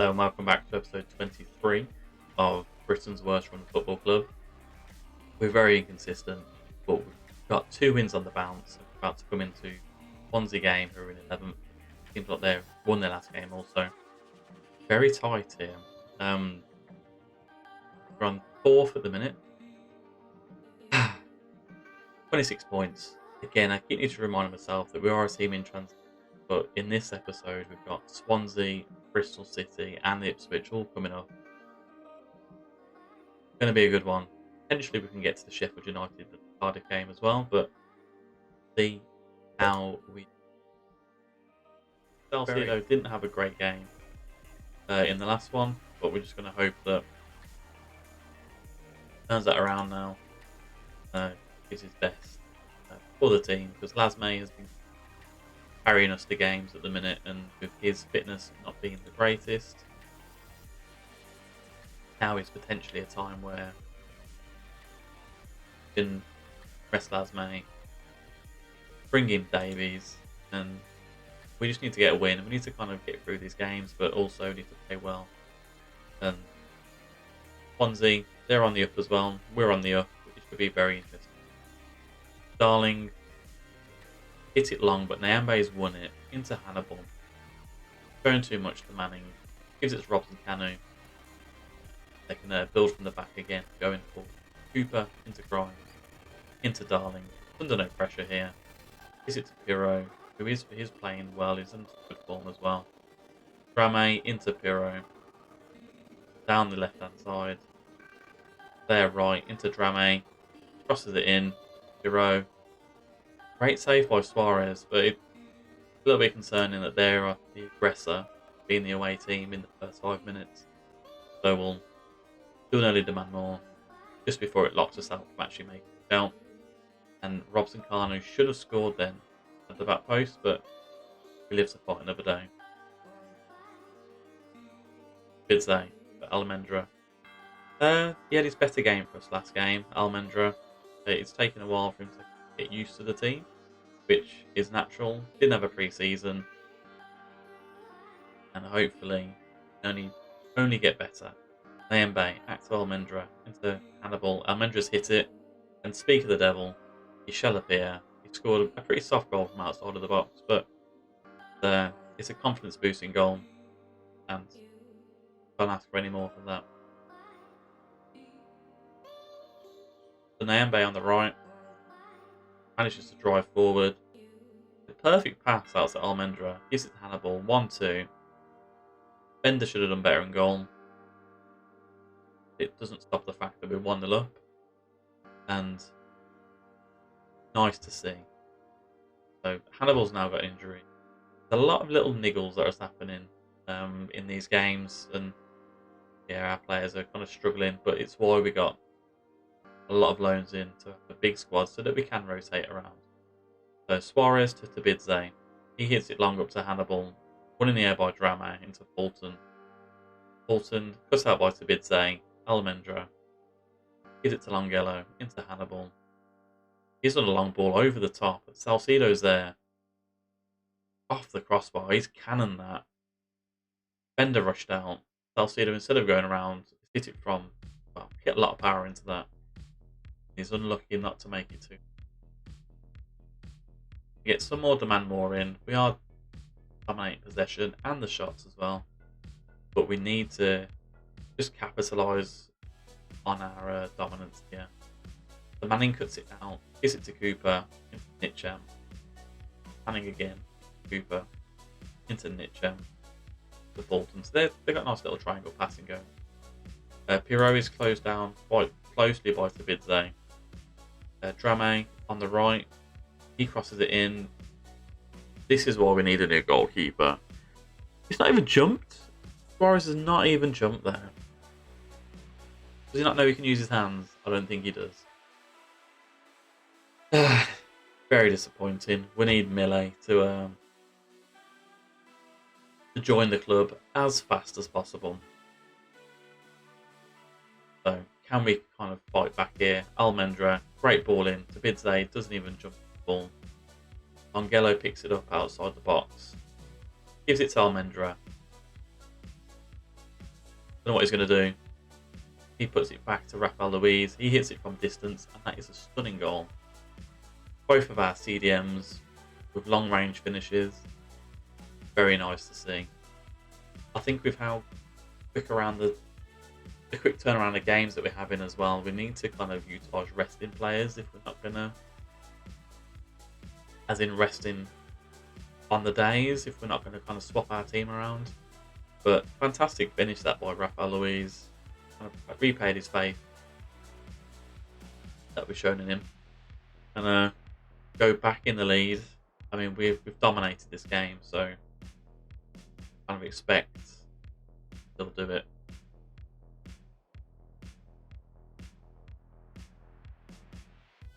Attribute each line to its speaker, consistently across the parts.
Speaker 1: Hello and welcome back to episode 23 of Britain's Worst Run Football Club. We're very inconsistent, but we've got 2 wins on the bounce. We're about to come into Swansea game, who are in 11th. Seems like they've won their last game also. Very tight here. We're on 4th at the minute. 26 points. Again, I keep need to remind myself that we are a team in transition. But in this episode, we've got Swansea, Bristol City, and Ipswich all coming up. It's going to be a good one. Potentially, we can get to the Sheffield United Cardiff game as well, but see how we. Chelsea, though, didn't have a great game in the last one, but we're just going to hope that turns that around now. Gives his best for the team, because Lasme has been carrying us to games at the minute, and with his fitness not being the greatest, now is potentially a time where we can rest Lasme, bring in Davies, and we just need to get a win. We need to kind of get through these games, but also need to play well. And Swansea, they're on the up as well. We're on the up. It should be very interesting. Darling hit it long, but Nyambe's won it into Hannibal. Going too much to Manning. Gives it to Robson Kanu. They can build from the back again, going for Cooper into Grimes, into Darling. Under no pressure here. Gives it to Pirro, who is playing well, he's in good form as well. Drame into Pirro. Down the left hand side. There right into Drame. Crosses it in. Pirro. Great save by Suarez, but it's a little bit concerning that they're the aggressor, being the away team in the first 5 minutes. So we'll do an early demand more just before it locks us out from actually making it count. And Robson Kanu should have scored then at the back post, but he lives to fight another day. Good day for Almendra. He had his better game for us last game, Almendra. It's taken a while for him to get used to the team, which is natural. Didn't have a pre-season, and hopefully only get better. Nyambe, back to Almendra, into Hannibal. Almendra's hit it, and speak of the devil, he shall appear. He scored a pretty soft goal from outside of the box, but it's a confidence-boosting goal, and can't ask for any more than that. So Nyambe on the right manages to drive forward. The perfect pass out to Almendra. Gives it to Hannibal. 1-2. Bender should have done better in goal. It doesn't stop the fact that we're 1-0 up. And nice to see. So Hannibal's now got injury. There's a lot of little niggles that are happening in these games. And yeah, our players are kind of struggling. But it's why we got a lot of loans in to a big squad so that we can rotate around. So Suarez to Tabidze. He hits it long up to Hannibal. One in the air by Drama into Fulton. Fulton cuts out by Tabidze. Almendra. Gives it to Longelo into Hannibal. He's on a long ball over the top. Salcedo's there. Off the crossbar. He's cannoned that. Bender rushed out. Salcedo, instead of going around, hit it from. Well, hit a lot of power into that. He's unlucky not to make it to. Get some more demand more in. We are dominating possession and the shots as well. But we need to just capitalise on our dominance here. The Manning cuts it out. Gives it to Cooper. Into Nitcham. Manning again. Cooper. Into Nitcham. The Fulton. So they've got a nice little triangle passing going. Pirro is closed down quite closely by Tabidze. Drame on the right. He crosses it in. This is why we need a new goalkeeper. He's not even jumped. Suarez has not even jumped there. Does he not know he can use his hands? I don't think he does. Very disappointing. We need Mille to join the club as fast as possible. So, can we kind of fight back here? Almendra, great ball in. Tabidze doesn't even jump the ball. Longelo picks it up outside the box. Gives it to Almendra. Don't know what he's going to do. He puts it back to Rafael Luiz. He hits it from distance, and that is a stunning goal. Both of our CDMs with long range finishes. Very nice to see. I think with how quick around the quick turnaround of games that we're having as well, we need to kind of utilise resting players if we're not going to, as in resting on the days, if we're not going to kind of swap our team around. But fantastic finish that by Rafael Luiz. Kind of repaid his faith that we've shown in him. And go back in the lead. I mean, we've dominated this game, so kind of expect they'll do it.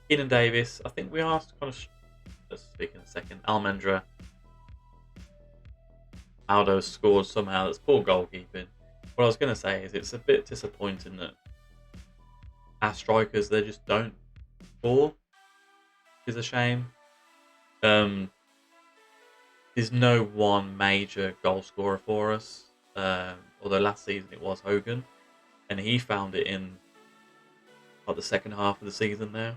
Speaker 1: Keenan Davis, I think we asked kind of. Let's speak in a second. Almendra. Aldo scored somehow. That's poor goalkeeping. What I was going to say is it's a bit disappointing that our strikers, they just don't score. Is a shame. There's no one major goal scorer for us. Although last season it was Hogan, and he found it in the second half of the season there.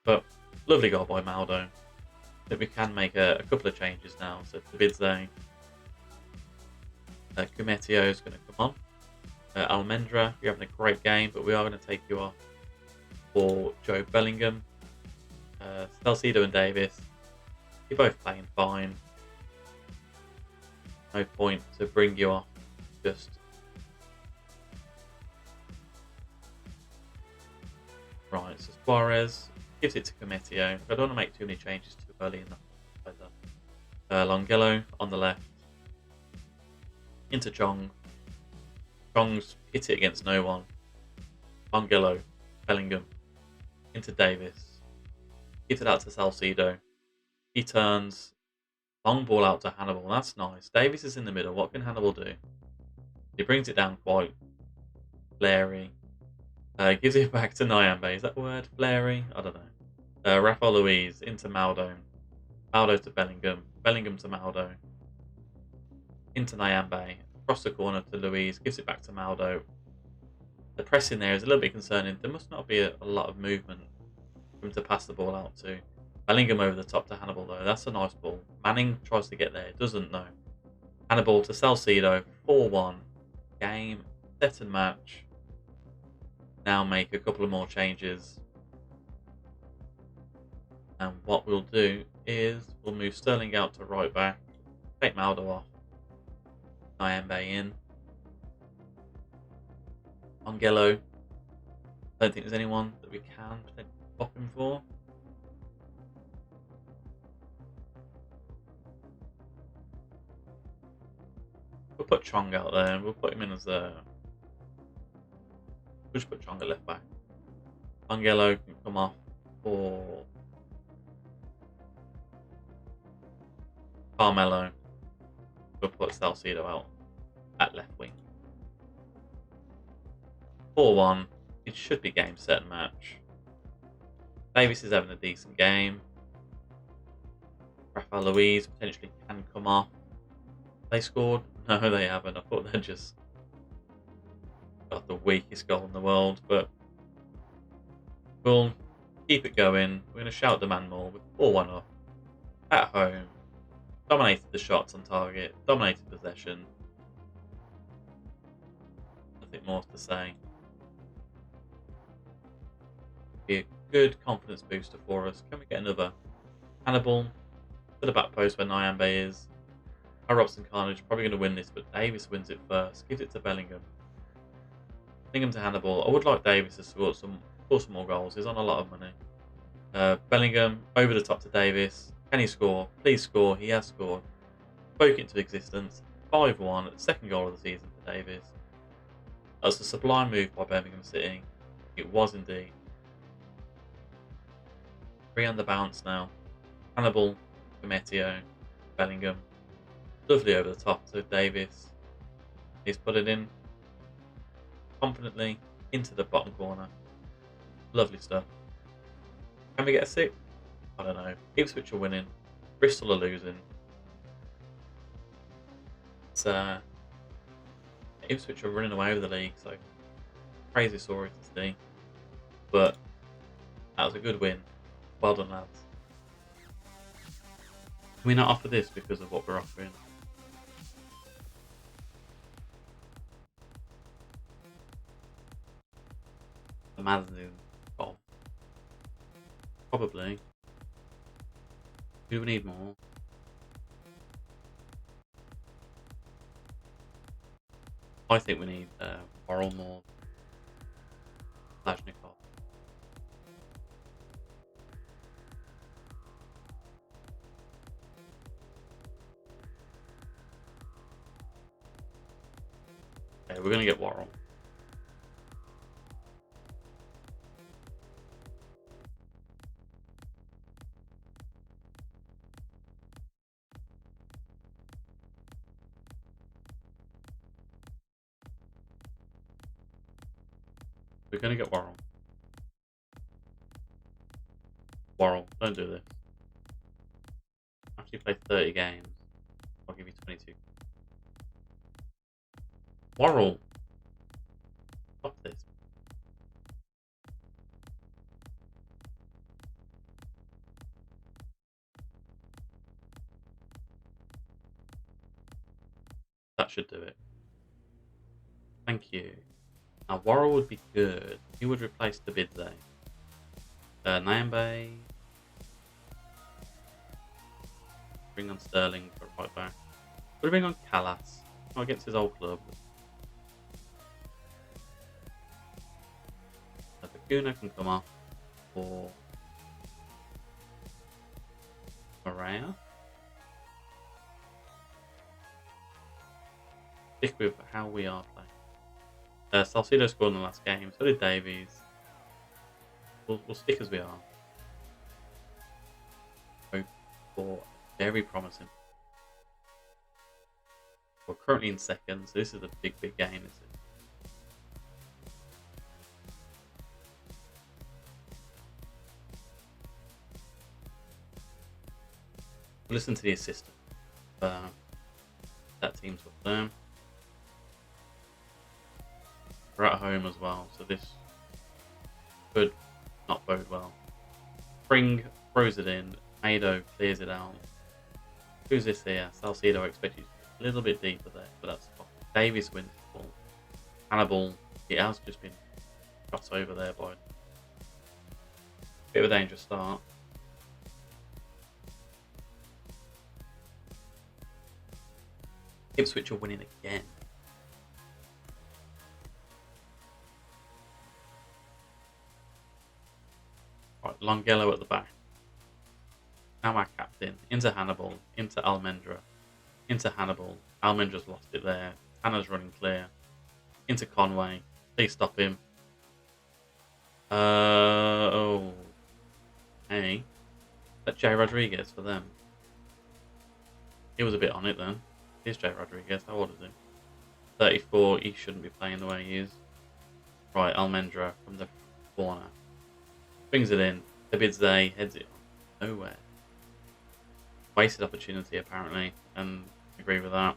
Speaker 1: But lovely goal by Maldo. I think we can make a couple of changes now. So Davidze, Kumetio is going to come on. Almendra, you're having a great game, but we are going to take you off for Joe Bellingham. Salcido and Davis, you're both playing fine. No point to bring you off. Just right. So Suarez gives it to Kumetio. I don't want to make too many changes too early in the Longelo on the left. Into Chong. Chong's hit it against no one. Longelo, Bellingham. Into Davis. Gives it out to Salcido. He turns. Long ball out to Hannibal. That's nice. Davis is in the middle. What can Hannibal do? He brings it down quite flary. Gives it back to Nyambe. Is that the word? Flary? I don't know. Rafael Luiz into Maldo. Maldo to Bellingham. Bellingham to Maldo. Into Nyambe. Across the corner to Luiz. Gives it back to Maldo. The pressing there is a little bit concerning. There must not be a lot of movement for him to pass the ball out to. Bellingham over the top to Hannibal though. That's a nice ball. Manning tries to get there. Doesn't know. Hannibal to Salcido. 4-1. Game. Set and match. Now make a couple of more changes. And what we'll do is we'll move Sterling out to right back. Take Maldo off. Nyambe in. Angelo. Don't think there's anyone that we can potentially swap him for. We'll put Chong out there. We'll put him in as a. We'll just put Chong at left back. Angelo can come off for Carmelo. We'll put Salcido out at left wing. 4-1. It should be game, set, and match. Davis is having a decent game. Rafael Luiz potentially can come off. They scored? No, they haven't. I thought they'd just got the weakest goal in the world, but we'll keep it going. We're going to shout the man more with 4-1 up. At home. Dominated the shots on target. Dominated possession. Nothing more to say. Be a good confidence booster for us. Can we get another? Hannibal to the back post where Nyambe is. Robson Carnage probably going to win this, but Davis wins it first. Gives it to Bellingham. Bellingham to Hannibal. I would like Davis to score some more goals. He's on a lot of money. Bellingham over the top to Davis. Can he score? Please score. He has scored. Spoke into existence. 5-1. Second goal of the season for Davis. That's a sublime move by Birmingham City. It was indeed. 3 on the bounce now. Hannibal, Kumetio, Bellingham. Lovely over the top to Davis. He's put it in confidently into the bottom corner. Lovely stuff. Can we get a 6? I don't know. Ipswich are winning. Bristol are losing. It's Ipswich are running away with the league, so crazy story to see. But that was a good win. Well done, lads. Can we not offer this because of what we're offering? The Madden bomb. Probably. Do we need more? I think we need Worrell more. Lajnikov. Okay, we're going to get Worrell. We're going to get Worrell. Worrell, don't do this. Actually play 30 games. I'll give you 22. Worrell! Stop this. That should do it. Thank you. Now, Worrell would be good. He would replace the Bidze. Nyambe. Bring on Sterling for right back. Would bring on Callas. Against his old club. Bacuna can come off for Maria. Stick with how we are playing. Salcido scored in the last game, so did Davies. We'll stick as we are. Hope for very promising. We're currently in second, so this is a big game, isn't it? Listen to the assistant. That team's up there. We're at home as well, so this could not bode well. Spring throws it in. Mado clears it out. Who's this here? Salcido, I expect you to be a little bit deeper there, but that's fine. Davies wins the ball. Hannibal, it has just been shot over there by a bit of a dangerous start. Ipswich are winning again. Right, Longello at the back. Now our captain. Into Hannibal. Into Almendra. Into Hannibal. Almendra's lost it there. Tanner's running clear. Into Conway. Please stop him. Oh. Hey. That Jay Rodriguez for them. He was a bit on it then. Here's Jay Rodriguez. How old is he? 34. He shouldn't be playing the way he is. Right, Almendra from the corner. Brings it in. Abidze heads it on. Nowhere. Wasted opportunity, apparently, and agree with that.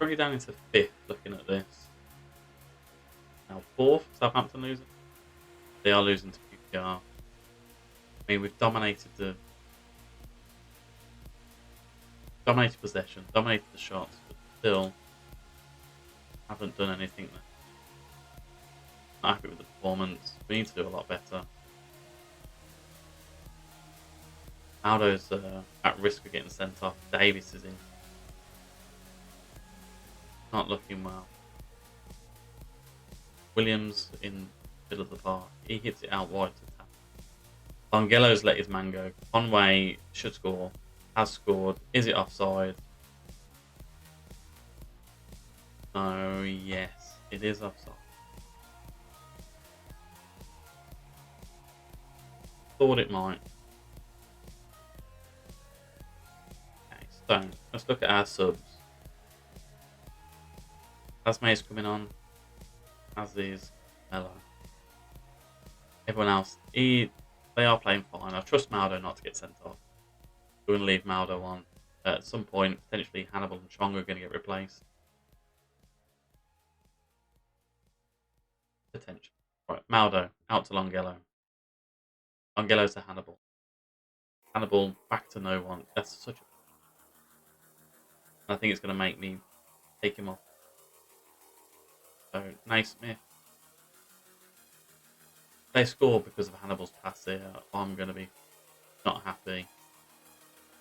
Speaker 1: Currently down into 5th, looking at this. Now 4th, Southampton losing. They are losing to QPR. I mean, we've dominated possession, dominated the shots, but still haven't done anything there. Not happy with the performance. We need to do a lot better. Aldo's at risk of getting sent off. Davies is in. Not looking well. Williams in the middle of the park. He hits it out wide to tap. Longello's let his man go. Conway should score. Has scored. Is it offside? Oh, yes. It is offside. Thought it might. Okay, so let's look at our subs. Asmay's coming on. As is Mello. Everyone else, they are playing fine. I trust Maldo not to get sent off. We're going to leave Maldo on. At some point, potentially Hannibal and Chong are going to get replaced. Potentially. Right, Maldo out to Longello. Longello to Hannibal. Hannibal back to no one. That's such a. I think it's going to make me take him off. So, Naismith. They score because of Hannibal's pass here. I'm going to be not happy.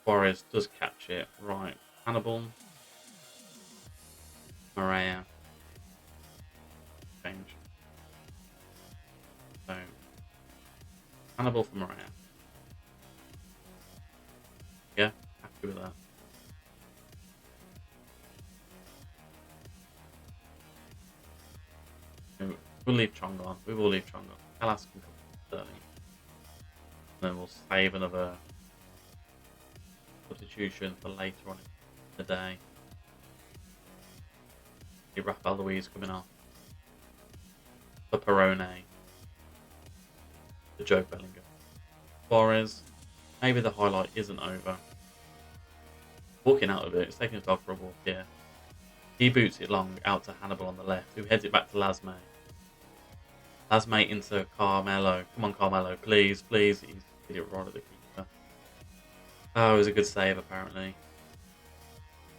Speaker 1: Suarez does catch it. Right. Hannibal. Maria. Change. So, Hannibal for Maria. Yeah, happy with that. We'll leave Chong on. We will leave Chong on. Kalas can come Sterling. And then we'll save another substitution for later on in the day. See Rafael Louise coming off. For Perone. For Joe Bellingham. Suarez. Maybe the highlight isn't over. Walking out of it. It's taking his dog for a walk here. He boots it long out to Hannibal on the left, who heads it back to Lasme. Lasme into Carmelo. Come on, Carmelo, please, please. He's hit it right at the keeper. Oh, it was a good save, apparently.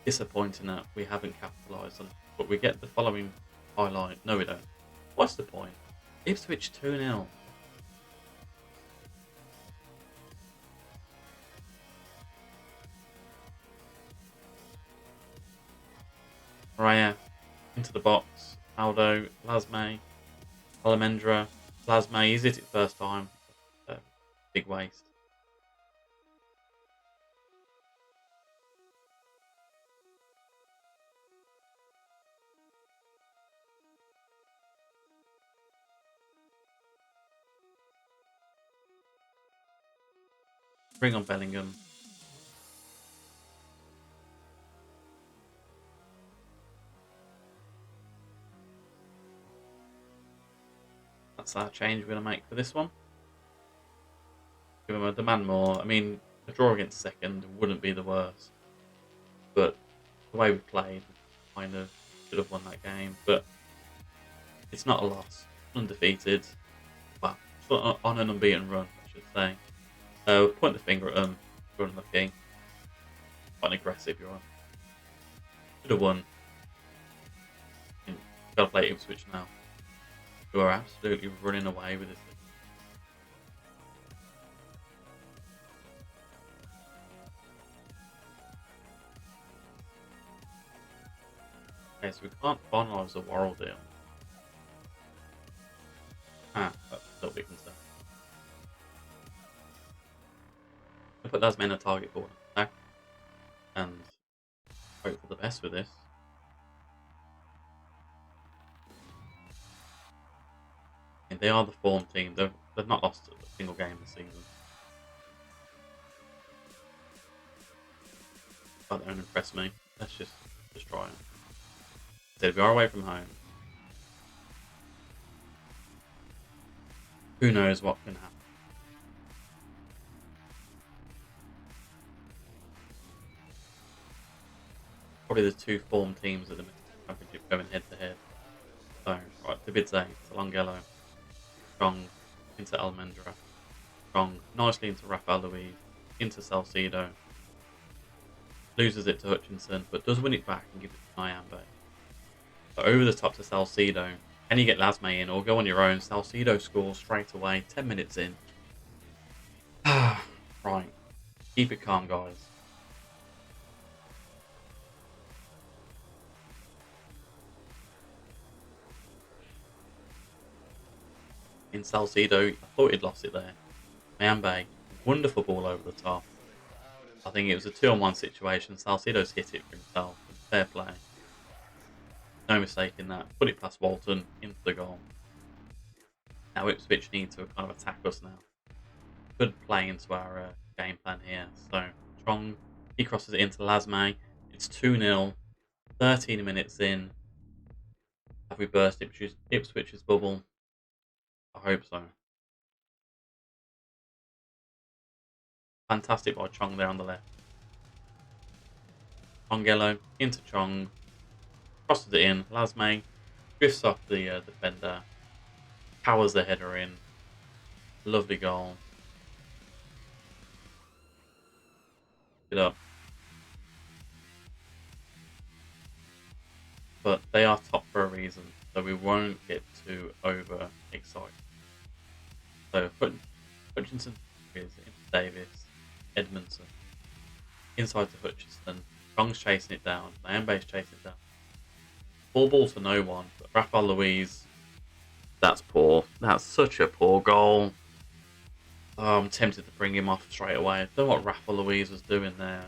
Speaker 1: Disappointing that we haven't capitalised on it. But we get the following highlight. No, we don't. What's the point? Ipswich 2-0. Raya into the box. Aldo, Lasme, Alamendra, Lasme. He's hit it first time. Big waste. Bring on Bellingham. That's our change we're going to make for this one. Give him a demand more. I mean, a draw against second wouldn't be the worst. But the way we played, we kind of should have won that game. But it's not a loss. Undefeated. Well, on an unbeaten run, I should say. Point the finger at them. You're unlucky. Quite aggressive, you're on. Should have won. Got to play Ipswich now. Who are absolutely running away with this. Okay, so we can't finalise the Worrell deal. That's a little bit concerned. I'll put Lasme in a target for attack and hope for the best with this. And they are the form team. They've not lost a single game this season. But they don't impress me. Let's just destroy them. Instead, we are away from home. Who knows what can happen? Probably the two form teams at the championship going head to head. So, right, Davidze to Longello. Strong into Almendra. Strong nicely into Rafael Louise. Into Salcido. Loses it to Hutchinson, but does win it back and give it to Nyambe. So over the top to Salcido. Can you get Lasme in or go on your own? Salcido scores straight away, 10 minutes in. Right. Keep it calm, guys. In Salcido, I thought he'd lost it there. Nyambe, wonderful ball over the top. I think it was a 2-on-1 situation. Salcido's hit it for himself. Fair play. No mistake in that. Put it past Walton into the goal. Now Ipswich need to kind of attack us now. Good play into our game plan here. So Chong, he crosses it into Lasme. It's 2-0. 13 minutes in. Have we burst Ipswich's bubble? I hope so. Fantastic by Chong there on the left. Ongelo into Chong, crosses it in. Lasme drifts off the defender, powers the header in. Lovely goal. It up. But they are top for a reason, so we won't get too over excited. So Hutchinson is into Davis, Edmondson inside to Hutchinson. Chong's chasing it down. Mayambe's chasing it down. Ball to no one. But Rafael Luiz, that's poor. That's such a poor goal. Oh, I'm tempted to bring him off straight away. I don't know what Rafael Luiz was doing there.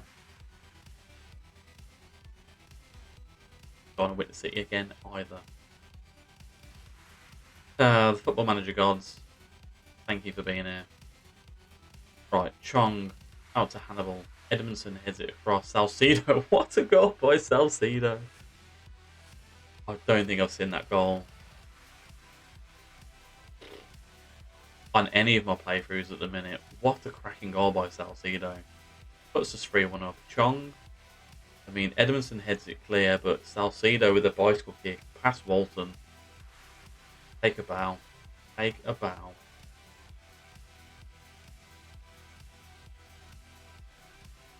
Speaker 1: Don't want to witness it again either. The Football Manager gods, thank you for being here. Right, Chong out to Hannibal. Edmondson heads it across. Salcedo, what a goal by Salcedo. I don't think I've seen that goal on any of my playthroughs at the minute. What a cracking goal by Salcedo. Puts us 3-1 up. Chong, I mean, Edmondson heads it clear, but Salcedo with a bicycle kick past Walton. Take a bow. Take a bow.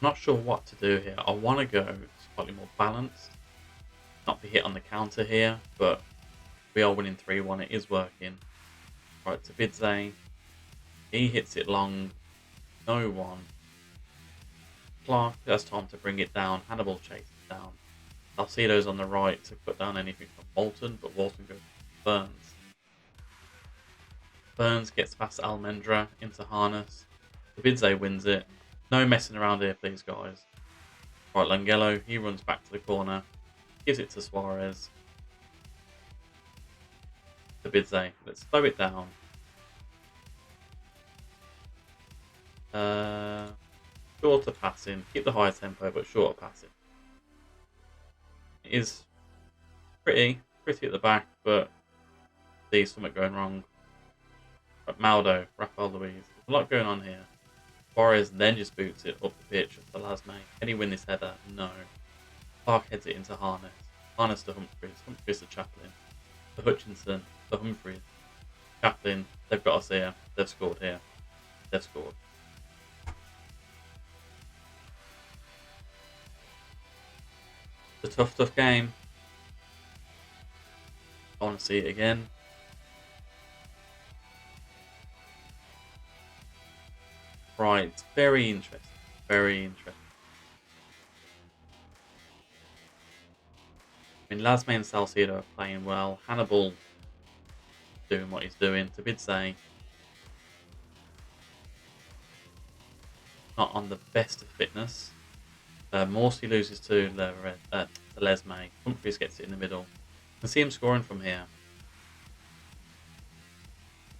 Speaker 1: Not sure what to do here. I want to go slightly more balanced. Not be hit on the counter here, but we are winning 3-1. It is working. Right, to Bidze. He hits it long. No one. Clark has time to bring it down. Hannibal chases down. Salcedo's on the right to put down anything from Walton, but Walton goes to Burns. Burns gets past Almendra into harness. Bidze wins it. No messing around here, please, guys. Right, Langelo, he runs back to the corner. Gives it to Suarez. To Bidze. Let's slow it down. Shorter passing. Keep the higher tempo, but shorter passing. It is pretty at the back, but see something going wrong. Right, Maldo, Rafael Luiz. There's a lot going on here. Suarez then just boots it up the pitch to Lasme. Can he win this header? No. Clark heads it into Harness. Harness to Humphries. Humphries to Chaplin. To Hutchinson. To Humphries. Chaplin. They've got us here. They've scored here. They've scored. It's a tough game. I want to see it again. Right, very interesting. Very interesting. I mean, Lasme and Salcedo are playing well. Hannibal doing what he's doing. To Bidze, not on the best of fitness. Morsey loses to Lesme. Humphries gets it in the middle. You can see him scoring from here.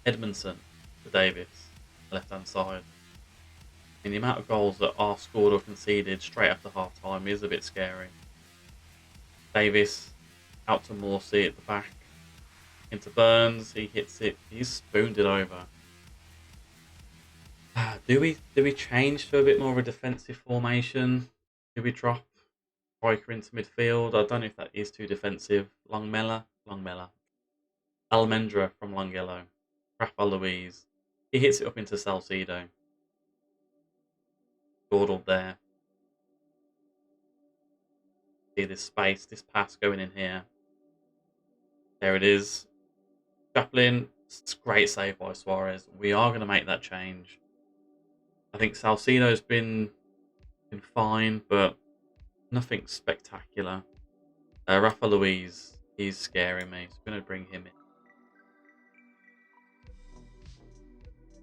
Speaker 1: Edmondson to Davis, left hand side. I mean, the amount of goals that are scored or conceded straight after half time is a bit scary. Davis out to Morsey at the back. Into Burns, he hits it. He's spooned it over. Do we change to a bit more of a defensive formation? Do we drop striker into midfield? I don't know if that is too defensive. Longmella. Almendra from Langelo. Rafael Luiz. He hits it up into Salcedo. Gordle there. See this space, this pass going in here. There it is. Chaplin, great save by Suarez. We are going to make that change. I think Salcedo's been fine, but nothing spectacular. Rafa Luiz, he's scaring me. So I'm going to bring him in.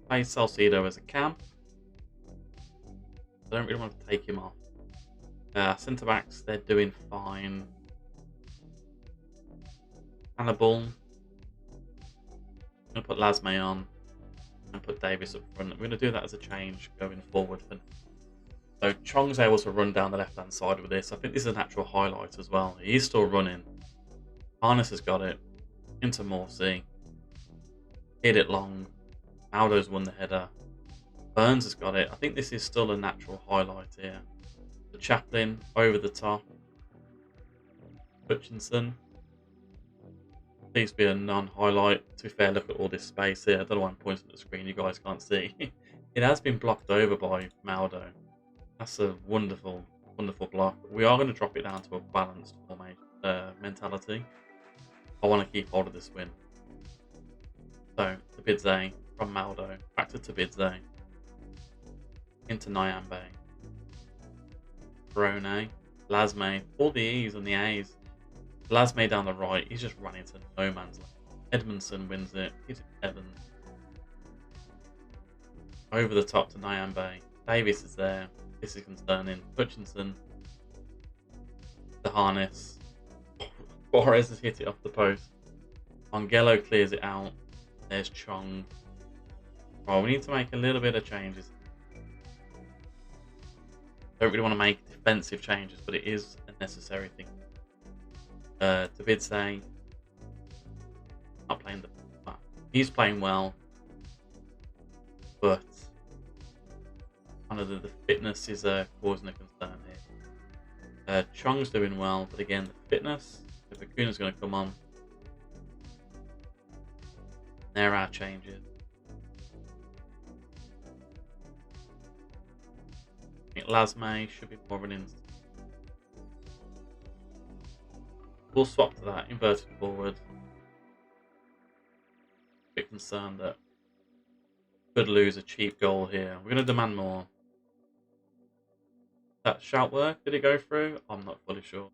Speaker 1: Play Salcedo as a cam. I don't really want to take him off. Centre backs, they're doing fine. Hannibal. I'm going to put Lasme on and put Davis up front. I'm going to do that as a change going forward. So Chong's able to run down the left-hand side with this. I think this is a natural highlight as well. He's still running. Harness has got it. Into Morsey. Hit it long. Aldo's won the header. Burns has got it. I think this is still a natural highlight here. Chaplin over the top. Hutchinson. Seems to be a non-highlight. To be fair, look at all this space here. I don't know why I'm pointing at the screen. You guys can't see. It has been blocked over by Maldo. That's a wonderful, wonderful block. We are going to drop it down to a balanced formation mentality. I want to keep hold of this win. So, Tabidze from Maldo. Back to Tabidze. Into Nyambe. Barone. Lasme. All the E's and the A's. Lasme down the right. He's just running to no man's land. Edmondson wins it. Gives it to Evans. Over the top to Nyambe. Davis is there. This is concerning. Hutchinson. The harness. Suarez has hit it off the post. Angelo clears it out. There's Chong. Right, we need to make a little bit of changes. Don't really want to make defensive changes, but it is a necessary thing. Tabidze not playing he's playing well, but kind of the fitness is causing a concern here. Chong's doing well, but again, the fitness. If Acuna's going to come on, there are changes. I think Lasme should be more of an instant. We'll swap to that, inverted forward. Bit concerned that could lose a cheap goal here. We're going to demand more. That shout work, did it go through? I'm not fully sure.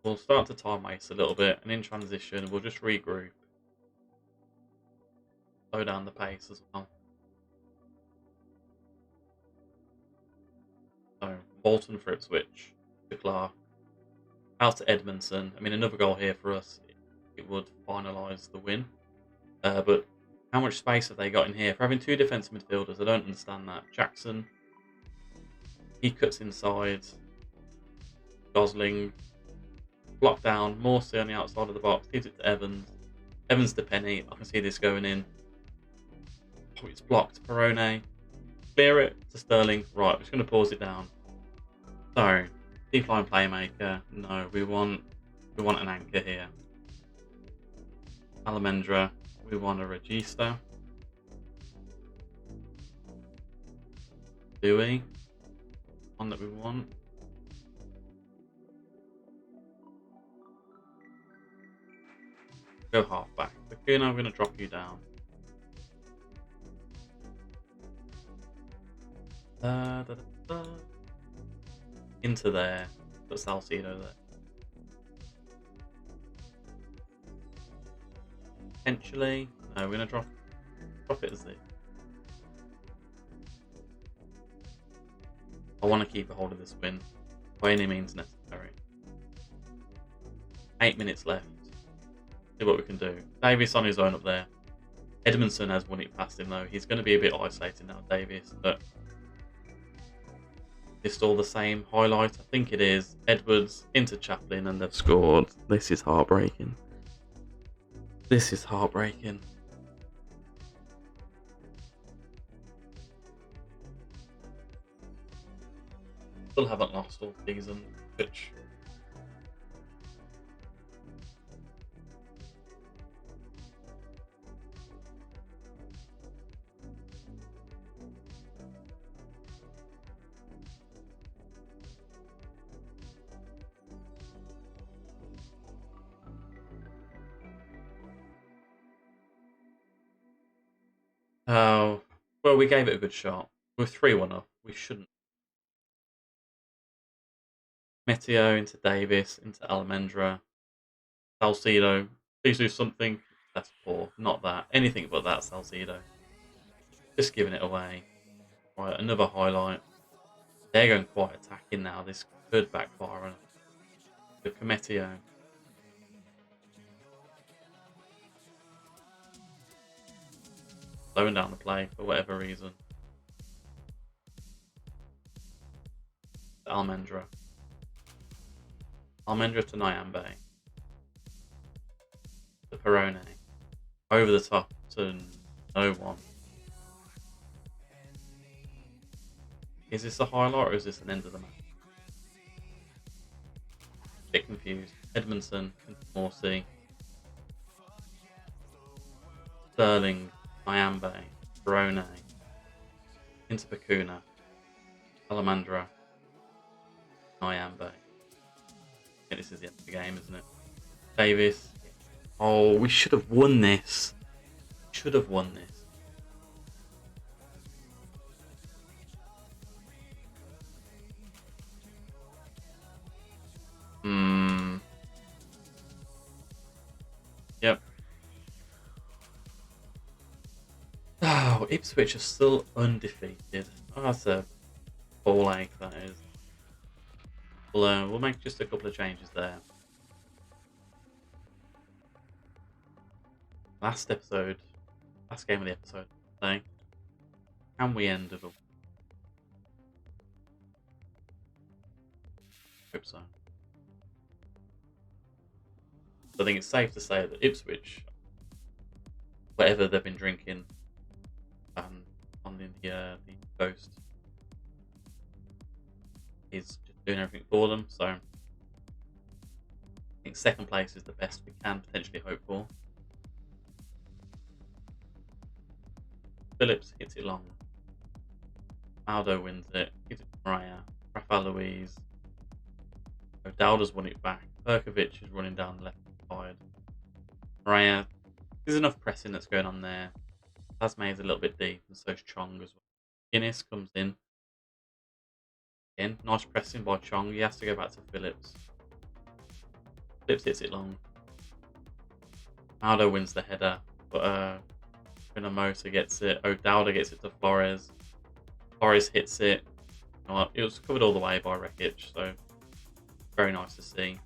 Speaker 1: We'll start to time waste a little bit, and in transition, we'll just regroup. Slow down the pace as well. So, Bolton for Ipswich, to Clark. Out to Edmondson. I mean, another goal here for us. It would finalise the win. But how much space have they got in here? For having two defensive midfielders, I don't understand that. Jackson, he cuts inside. Gosling, blocked down. Morsey on the outside of the box. Gives it to Evans. Evans to Penny. I can see this going in. Oh, it's blocked. Perone. Clear it to Sterling. Right, we're just going to pause it down. So, deep line playmaker. No, we want an anchor here. Almendra. We want a Regista. Do we? One that we want. Go half back. Acuna, I'm going to drop you down. Into there. Put Salcido there. Potentially. No, we're going to drop it as this. I want to keep a hold of this win by any means necessary. 8 minutes left. See what we can do. Davis on his own up there. Edmondson has won it past him though. He's going to be a bit isolated now, Davis, but it's all the same highlight. I think it is. Edwards into Chaplin and they've scored. This is heartbreaking. This is heartbreaking. Still haven't lost all season, which oh, well, we gave it a good shot. We're 3-1 up. We shouldn't. Meteo into Davis, into Almendra. Salcido. Please do something. That's poor. Not that. Anything but that, Salcido. Just giving it away. Right, another highlight. They're going quite attacking now. This could backfire on the Cometio. Slowing down the play for whatever reason. Almendra. Almendra to Nyambe. To Perone. Over the top to no one. Is this a highlight or is this an end of the match? bit confused. Edmondson, Morsey, Sterling, Nyambe, Barone, Intapakuna, Alamandra, Nyambe. Yeah, this is the end of the game, isn't it? Davis. Oh, we should have won this. Should have won this. Yep. Oh, Ipswich are still undefeated. Oh, that's a ball ache, that is. We'll make just a couple of changes there. Last game of the episode today. Can we end it all? Hope so. I think it's safe to say that Ipswich, whatever they've been drinking on the coast, is just doing everything for them. So I think second place is the best we can potentially hope for. Phillips hits it long. Aldo wins it. Gives it to Mariah. Rafael Louise. O'Dowda's won it back. Perkovic is running down the left side. Mariah, there's enough pressing that's going on there. Lasme is a little bit deep, and so is Chong as well. Guinness comes in. Again, nice pressing by Chong. He has to go back to Phillips. Phillips hits it long. Aldo wins the header, but Finamosa gets it. O'Dowda gets it to Flores. Flores hits it. It was covered all the way by Rekic, so very nice to see.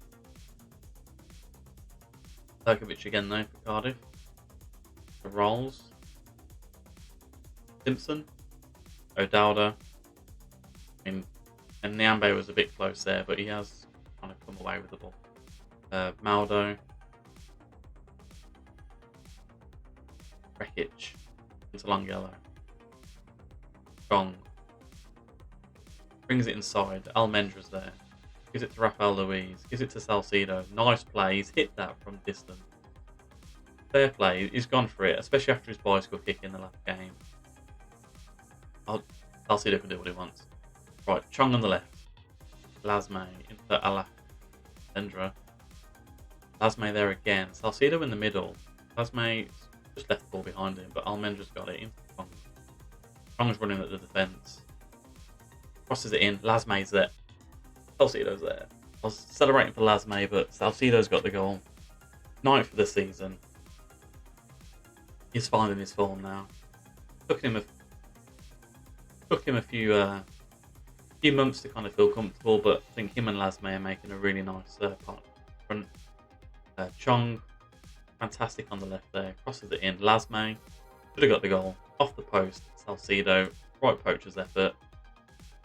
Speaker 1: Perkovic again though for Cardiff. The rolls. Simpson. O'Dowda. And Nyambe was a bit close there, but he has kind of come away with the ball. Maldo. Rekic. Into Longello. Chong. Brings it inside. Almendra's there. Gives it to Rafael Louise. Gives it to Salcido. Nice play. He's hit that from distance. Fair play. He's gone for it, especially after his bicycle kick in the last game. Salcido can do what he wants. Right, Chong on the left. Lasme into Almendra. Lasme there again. Salcido in the middle. Lasme just left the ball behind him, but Almendra's got it into Chong. Chong's running at the defence. Crosses it in. Lasme's there. Salcido's there. I was celebrating for Lasme, but Salcido's got the goal. 9th for the season. He's finding his form now. Took him a few months to kind of feel comfortable, but I think him and Lasme are making a really nice part front. Chong, fantastic on the left there. Crosses it in. Lasme should have got the goal. Off the post. Salcido, right poacher's effort.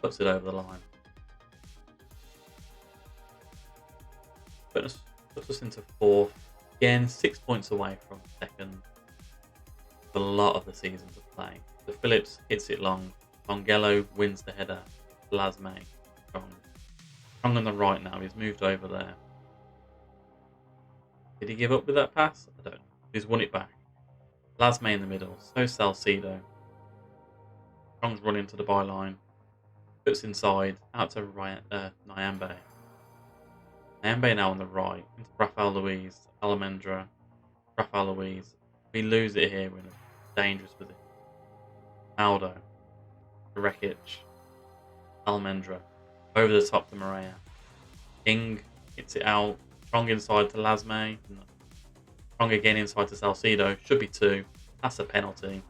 Speaker 1: Puts it over the line. Puts us into 4th. Again, 6 points away from second. A lot of the season to play. The Phillips hits it long. Longello wins the header. Lasme. Chong on the right now. He's moved over there. Did he give up with that pass? I don't know. He's won it back. Lasme in the middle. So Salcido. Chong's running to the byline. Puts inside. Out to Nyambe. Nyambe now on the right. Into Rafael Louise. Almendra. Rafael Louise. We lose it here. We're in a dangerous position. Aldo. Rekic. Almendra. Over the top to Maria. Ing hits it out. Chong inside to Lasme. Chong again inside to Salcido. Should be 2. That's a penalty.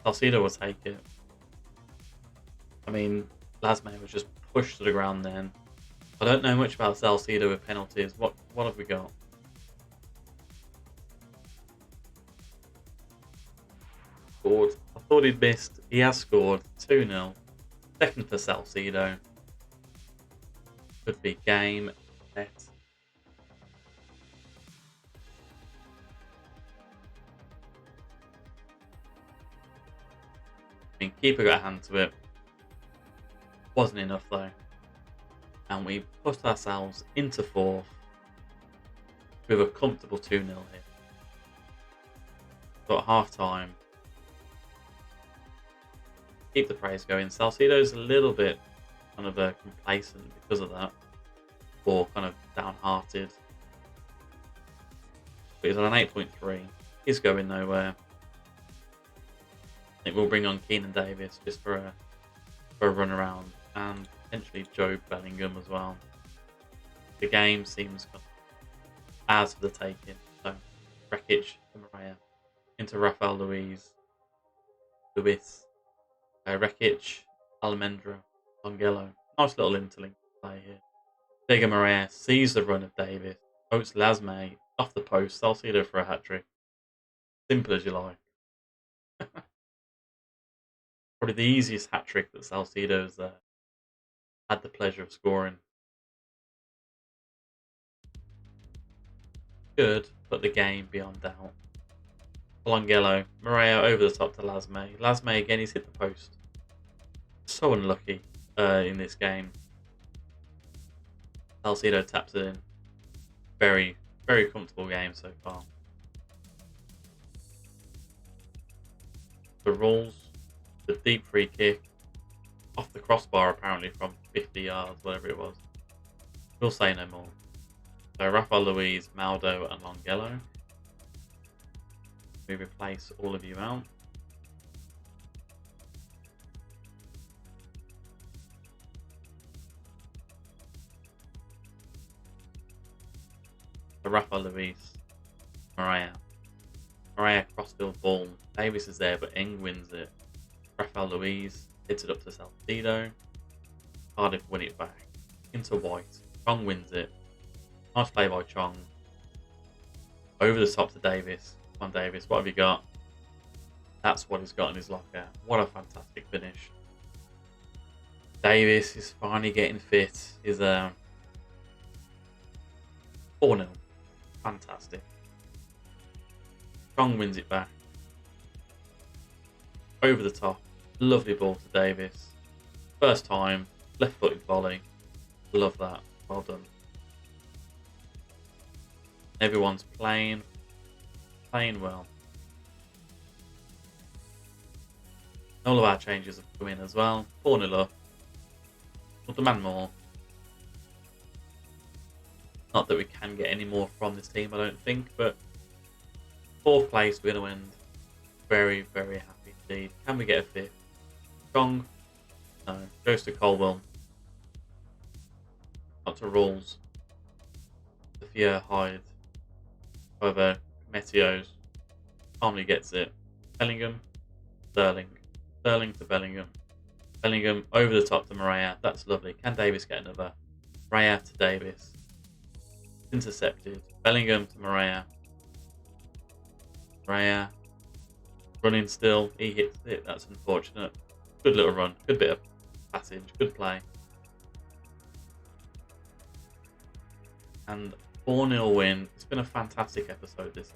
Speaker 1: Salcido will take it. I mean, Lasme was just pushed to the ground then. I don't know much about Salcido with penalties. What have we got? Scored. I thought he'd missed. He has scored. 2-0. Second for Salcido. Could be game set. I mean, keeper got a hand to it. Wasn't enough though. And we put ourselves into 4th. with a comfortable 2-0 here. So at half time, keep the praise going. Salcedo's a little bit kind of complacent because of that, or kind of downhearted. But he's on an 8.3. He's going nowhere. I think we'll bring on Keenan Davis just for a run around, and potentially Joe Bellingham as well. The game seems as for the taking. So Rekic to Maria into Rafael Luis, Rekic, Almendra, Longelo. Nice little interlink play here. Diego Maria sees the run of Davis, votes Lasme off the post, Salcedo for a hat trick. Simple as you like. Probably the easiest hat trick that Salcedo's had the pleasure of scoring. Should put the game beyond doubt. Longelo, Maria over the top to Lasme. Lasme again, he's hit the post. So unlucky in this game. Salcedo taps it in. Very, very comfortable game so far. The rules, the deep free kick, off the crossbar apparently from 50 yards, whatever it was. We'll say no more. So Rafael Luis, Maldo and Longelo. We replace all of you out. So Rafael Luis, Maria. Maria crossfield ball. Davis is there, but Eng wins it. Rafael Luis hits it up to Salcedo. Cardiff win it back. Into White. Chong wins it. Nice play by Chong. Over the top to Davis. Come on, Davis, what have you got? That's what he's got in his locker. What a fantastic finish. Davis is finally getting fit. He's 4-0. Fantastic. Chong wins it back. Over the top. Lovely ball to Davis. First time. Left-footed volley. Love that. Well done. Everyone's playing well. All of our changes have come in as well. 4-0 up. We'll demand more. Not that we can get any more from this team, I don't think, but 4th place, we're going to end. Very, very happy indeed. Can we get a 5th? Chong? No. Goes to Colwell. Not to Rules. Sophia Hyde. However, Metios calmly gets it. Bellingham, Sterling. Sterling to Bellingham. Bellingham over the top to Maria. That's lovely. Can Davis get another? Maria to Davis. Intercepted. Bellingham to Maria. Maria running still. He hits it. That's unfortunate. Good little run. Good bit of passage. Good play. And 4-0 win. It's been a fantastic episode this.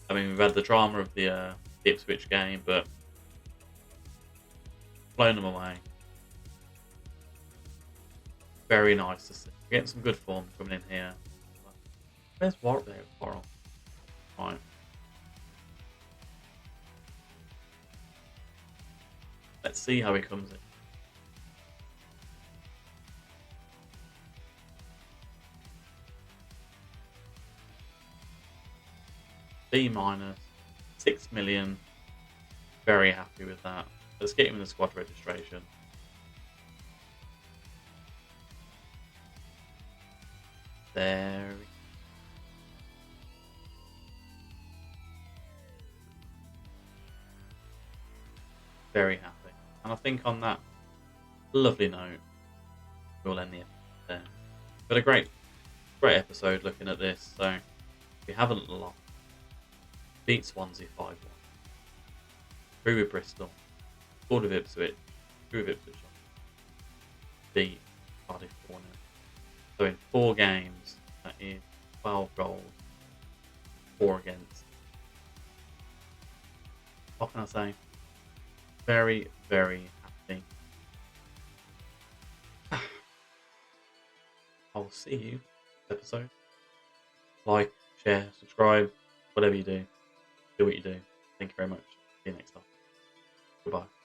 Speaker 1: I mean, we've had the drama of the Ipswich game, but blown them away. Very nice to see. Getting some good form coming in here. Where's Warwick there? Quarrel. Right. Let's see how he comes in. B-, 6 million. Very happy with that. Let's get him in the squad registration. There. Very happy. And I think on that lovely note, we'll end the episode there. But a great episode looking at this. So we haven't lost. Beat Swansea 5-1. Drew with Bristol. Scored with Ipswich. Drew with Ipswich. Beat Cardiff 4-0. So in 4 games, that is 12 goals. 4 against. What can I say? Very, very happy. I will see you next episode. like, share, subscribe, whatever you do. Do what you do. Thank you very much. See you next time. Goodbye.